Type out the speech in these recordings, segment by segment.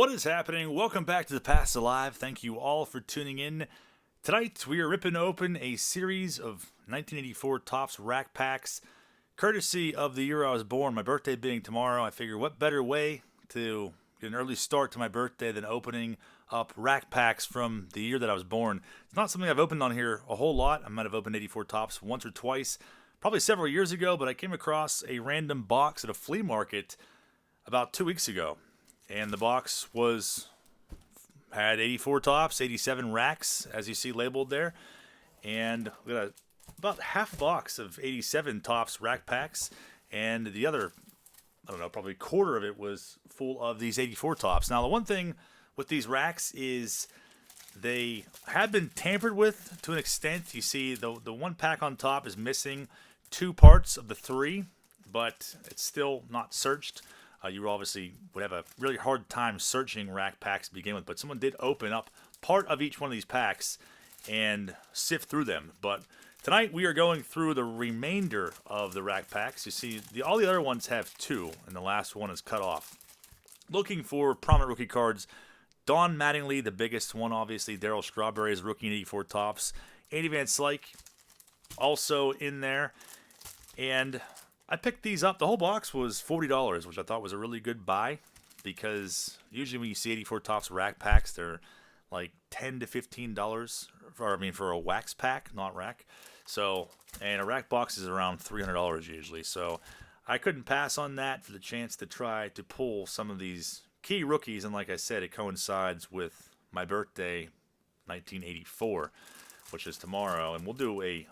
What is happening? Welcome back to the Past Alive. Thank you all for tuning in. Tonight we are ripping open a series of 1984 Topps rack packs, courtesy of the year I was born. My birthday being tomorrow, I figure what better way to get an early start to my birthday than opening up rack packs from the year that I was born. It's not something I've opened on here a whole lot. I might have opened 84 Topps once or twice, probably several years ago, but I came across a random box at a flea market about 2 weeks ago. And the box had 84 Topps, 87 racks, as you see labeled there. And we got about half box of 87 Topps rack packs. And the other, I don't know, probably quarter of it was full of these 84 Topps. Now, the one thing with these racks is they have been tampered with to an extent. You see the one pack on top is missing 2 parts of the 3, but it's still not searched. You obviously would have a really hard time searching rack packs to begin with, but someone did open up part of each one of these packs and sift through them. But tonight we are going through the remainder of the rack packs. You see, all the other ones have 2, and the last one is cut off. Looking for prominent rookie cards. Don Mattingly, the biggest one, obviously. Darryl Strawberry's rookie in 84 Topps. Andy Van Slyke also in there. And I picked these up. The whole box was $40, which I thought was a really good buy, because usually when you see 84 Topps rack packs, they're like $10 to $15 for a wax pack, not rack. So, and a rack box is around $300 usually. So I couldn't pass on that for the chance to try to pull some of these key rookies. And like I said, it coincides with my birthday, 1984. Which is tomorrow, and we'll do a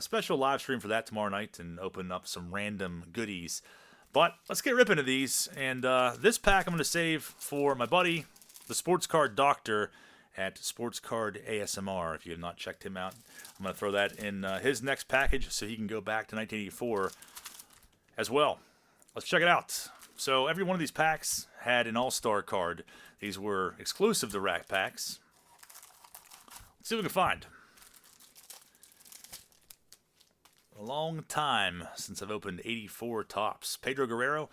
special live stream for that tomorrow night and open up some random goodies. But let's get ripping to these, and this pack I'm going to save for my buddy, the Sports Card Doctor at Sports Card ASMR. If you have not checked him out, I'm going to throw that in his next package so he can go back to 1984 as well. Let's check it out. So every one of these packs had an All-Star card. These were exclusive to rack packs. Let's see what we can find. A long time since I've opened 84 Topps. Pedro Guerrero.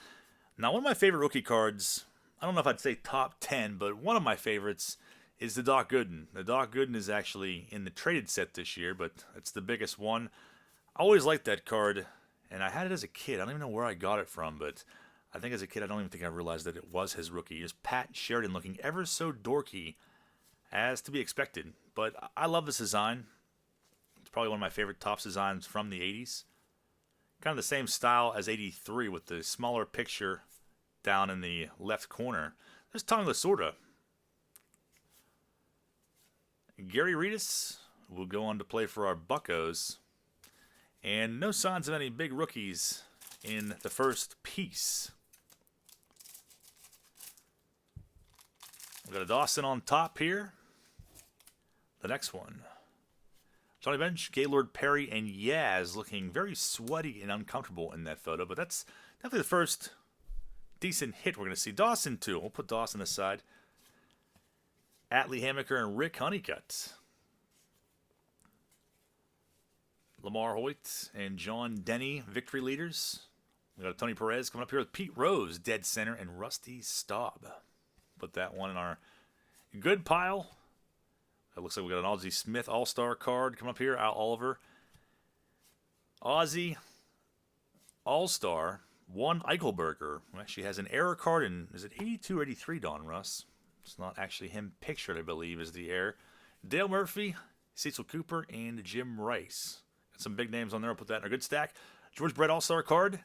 Now, one of my favorite rookie cards, I don't know if I'd say top 10, but one of my favorites is the Doc Gooden. The Doc Gooden is actually in the traded set this year, but it's the biggest one. I always liked that card, and I had it as a kid. I don't even know where I got it from, but I think as a kid, I don't even think I realized that it was his rookie. Just Pat Sheridan looking ever so dorky, as to be expected. But I love this design. Probably one of my favorite Topps designs from the 80s. Kind of the same style as 83 with the smaller picture down in the left corner. There's Tommy Lasorda. Gary Reedus will go on to play for our Buccos. And no signs of any big rookies in the first piece. We've got a Dawson on top here. The next one. Johnny Bench, Gaylord Perry, and Yaz looking very sweaty and uncomfortable in that photo. But that's definitely the first decent hit we're going to see. Dawson, too. We'll put Dawson aside. Atlee Hammaker and Rick Honeycutt. Lamar Hoyt and John Denny, victory leaders. We got Tony Perez coming up here with Pete Rose, dead center, and Rusty Staub. Put that one in our good pile. It looks like we got an Ozzie Smith All-Star card come up here. Al Oliver. Ozzie All-Star. One Eichelberger, who actually has an error card in, is it 82 or 83, Don Russ? It's not actually him pictured, I believe, as the error. Dale Murphy, Cecil Cooper, and Jim Rice. Got some big names on there. I'll put that in our good stack. George Brett All-Star card.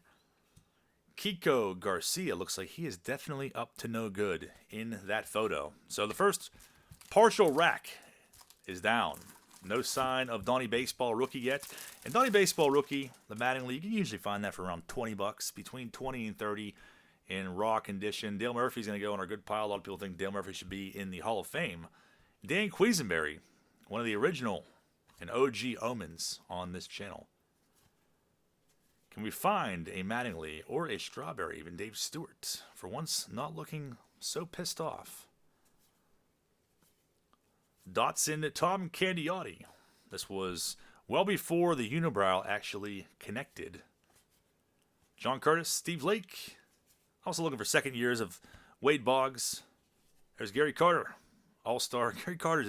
Kiko Garcia looks like he is definitely up to no good in that photo. So the first partial rack is down. No sign of Donnie Baseball rookie yet. And Donnie Baseball rookie, the Mattingly, you can usually find that for around $20, between 20 and 30 in raw condition. Dale Murphy's going to go in our good pile. A lot of people think Dale Murphy should be in the Hall of Fame. Dan Quisenberry, one of the original and OG omens on this channel. Can we find a Mattingly or a Strawberry, even Dave Stewart, for once not looking so pissed off? Dotson, Tom Candiotti. This was well before the unibrow actually connected. John Curtis, Steve Lake. Also looking for second years of Wade Boggs There's Gary Carter, All-Star. Gary Carter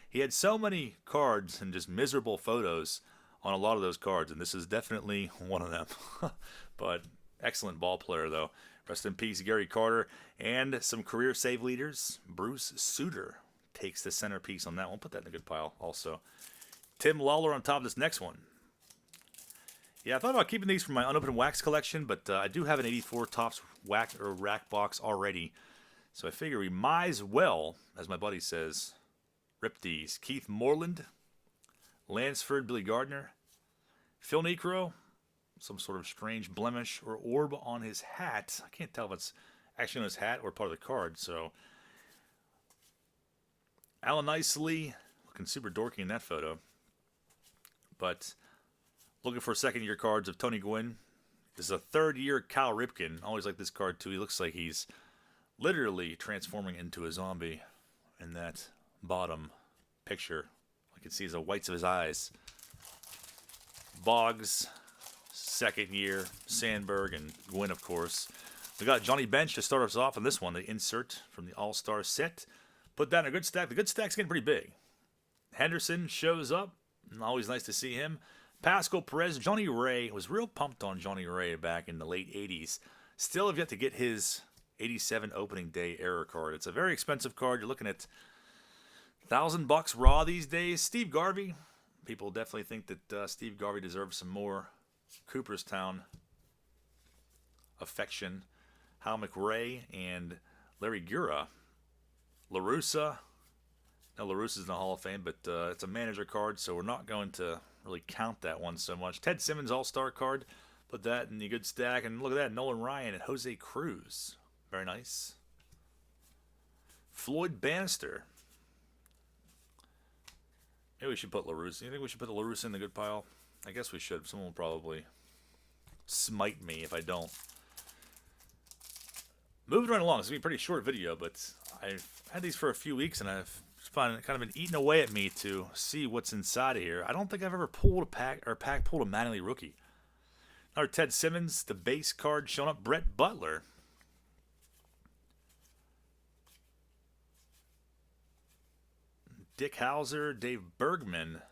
he had so many cards and just miserable photos on a lot of those cards, and this is definitely one of them. But excellent ball player, though. Rest in peace, Gary Carter. And some career save leaders. Bruce Sutter takes the centerpiece on that one. Put that in a good pile also. Tim Lawler on top of this next one. Yeah, I thought about keeping these for my unopened wax collection, but I do have an 84 Topps rack box already. So I figure we might as well, as my buddy says, rip these. Keith Moreland, Lansford, Billy Gardner, Phil Necro, some sort of strange blemish or orb on his hat. I can't tell if it's actually on his hat or part of the card. So Alan Isley, looking super dorky in that photo. But looking for second-year cards of Tony Gwynn. This is a third-year Cal Ripken. Always like this card, too. He looks like he's literally transforming into a zombie in that bottom picture. I can see the whites of his eyes. Boggs, second year. Sandberg and Gwynn, of course. We got Johnny Bench to start us off on this one. The insert from the All-Star set. Put that in a good stack. The good stack's getting pretty big. Henderson shows up. Always nice to see him. Pascal Perez, Johnny Ray. Was real pumped on Johnny Ray back in the late 80s. Still have yet to get his 87 opening day error card. It's a very expensive card. You're looking at $1,000 raw these days. Steve Garvey. People definitely think that Steve Garvey deserves some more Cooperstown affection. Hal McRae and Larry Gura. LaRussa. Now, LaRussa's in the Hall of Fame, but it's a manager card, so we're not going to really count that one so much. Ted Simmons All-Star card. Put that in the good stack. And look at that, Nolan Ryan and Jose Cruz. Very nice. Floyd Bannister. Maybe we should put LaRussa. You think we should put the LaRussa in the good pile? I guess we should. Someone will probably smite me if I don't. Moving right along. It's going to be a pretty short video, but I've had these for a few weeks, and I've kind of been eating away at me to see what's inside of here. I don't think I've ever pulled a pack pulled a Mattingly rookie. Another Ted Simmons, the base card showing up. Brett Butler. Dick Hauser, Dave Bergman,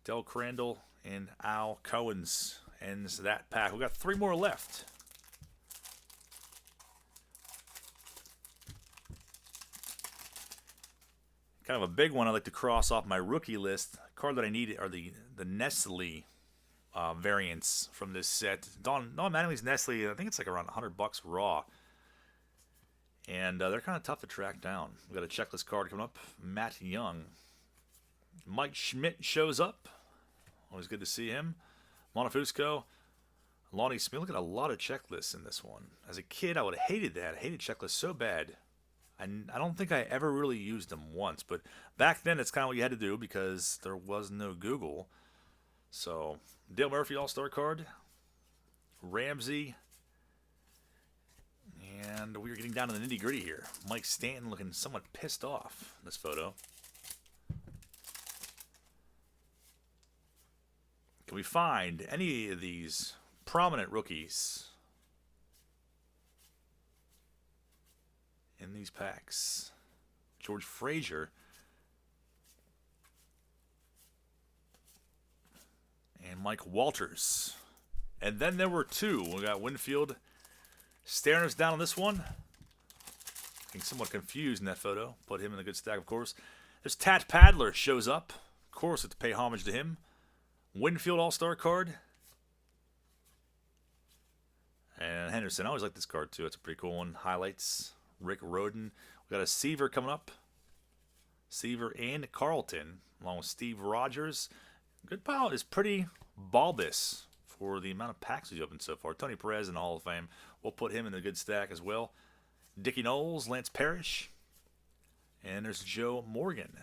Del Crandall, and Al Cohen's ends that pack. We've got 3 more left. Kind of a big one I'd like to cross off my rookie list. The card that I need are the Nestle variants from this set. Don Mattingly's Nestle, I think it's like around $100 raw. And they're kind of tough to track down. We've got a checklist card coming up. Matt Young. Mike Schmidt shows up. Always good to see him. Monofusco. Lonnie Smith. Look at a lot of checklists in this one. As a kid, I would have hated that. I hated checklists so bad. I don't think I ever really used them once. But back then, it's kind of what you had to do because there was no Google. So, Dale Murphy All-Star card. Ramsey. And we're getting down to the nitty-gritty here. Mike Stanton looking somewhat pissed off in this photo. Can we find any of these prominent rookies in these packs? George Frazier. And Mike Walters. And then there were 2. We got Winfield staring us down on this one. Getting somewhat confused in that photo. Put him in the good stack, of course. There's Tat Padler shows up. Of course, have to pay homage to him. Winfield All-Star card. And Henderson. I always like this card, too. It's a pretty cool one. Highlights. Rick Roden. We got a Seaver coming up. Seaver and Carlton, along with Steve Rogers. Good pile is pretty bulbous for the amount of packs he's opened so far. Tony Perez in the Hall of Fame. We'll put him in the good stack as well. Dickie Knowles, Lance Parrish. And there's Joe Morgan.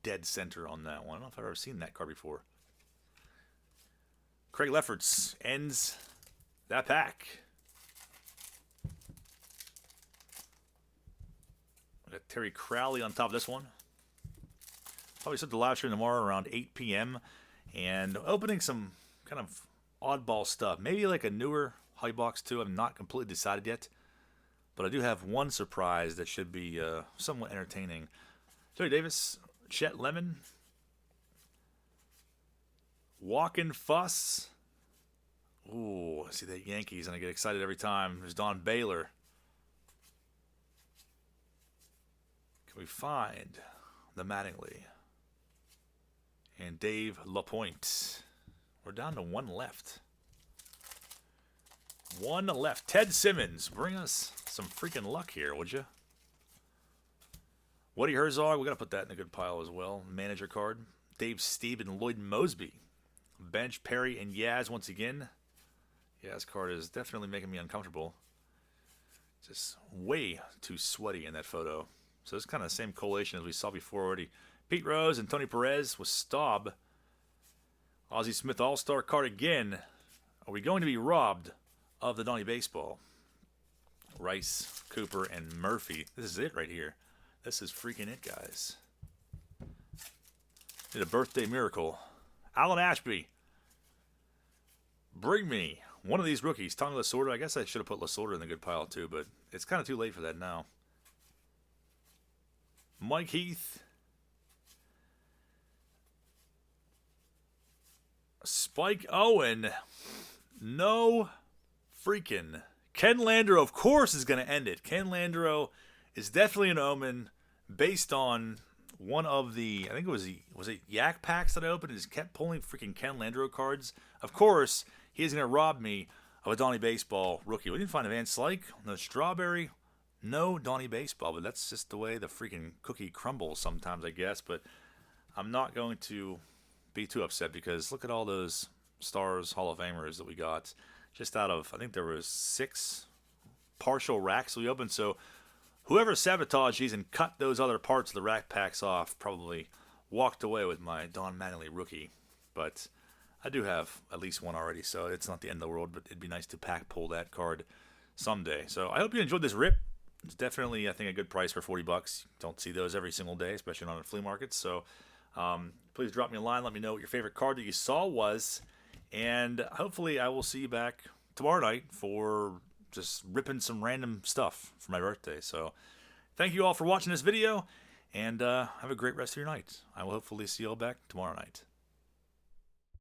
Dead center on that one. I don't know if I've ever seen that card before. Craig Lefferts ends that pack. We got Terry Crowley on top of this one. Probably set the live stream tomorrow around 8 p.m. And opening some kind of oddball stuff. Maybe like a newer Hobby Box 2. I'm not completely decided yet. But I do have one surprise that should be somewhat entertaining. Joey Davis, Chet Lemon, Walkin' Fuss. Ooh, I see that Yankees, and I get excited every time. There's Don Baylor. Can we find the Mattingly? And Dave LaPointe. We're down to one left. One left. Ted Simmons. Bring us some freaking luck here, would you? Woody Herzog. We got to put that in a good pile as well. Manager card. Dave Steven, Lloyd Mosby. Bench, Perry, and Yaz once again. Yaz card is definitely making me uncomfortable. Just way too sweaty in that photo. So it's kind of the same collation as we saw before already. Pete Rose and Tony Perez with Staub. Ozzie Smith All-Star card again. Are we going to be robbed of the Donnie Baseball? Rice, Cooper, and Murphy. This is it right here. This is freaking it, guys. Did a birthday miracle. Alan Ashby. Bring me one of these rookies. Tommy Lasorda. I guess I should have put Lasorda in the good pile too, but it's kind of too late for that now. Mike Heath. Spike Owen. No freaking. Ken Landreau, of course, is going to end it. Ken Landreau is definitely an omen based on one of the, I think it was it Yak packs that I opened and just kept pulling freaking Ken Landreau cards. Of course, he's going to rob me of a Donnie Baseball rookie. We didn't find a Van Slyke, no Strawberry, no Donnie Baseball, but that's just the way the freaking cookie crumbles sometimes, I guess. But I'm not going to be too upset because look at all those Stars Hall of Famers that we got just out of, I think there was 6 partial racks we opened. So whoever sabotaged these and cut those other parts of the rack packs off probably walked away with my Don Mattingly rookie. But I do have at least one already, so it's not the end of the world, but it'd be nice to pack pull that card someday. So I hope you enjoyed this rip. It's definitely, I think, a good price for $40. Don't see those every single day, especially not at flea markets. So please drop me a line. Let me know what your favorite card that you saw was. And hopefully I will see you back tomorrow night for just ripping some random stuff for my birthday. So thank you all for watching this video, and have a great rest of your night. I will hopefully see you all back tomorrow night.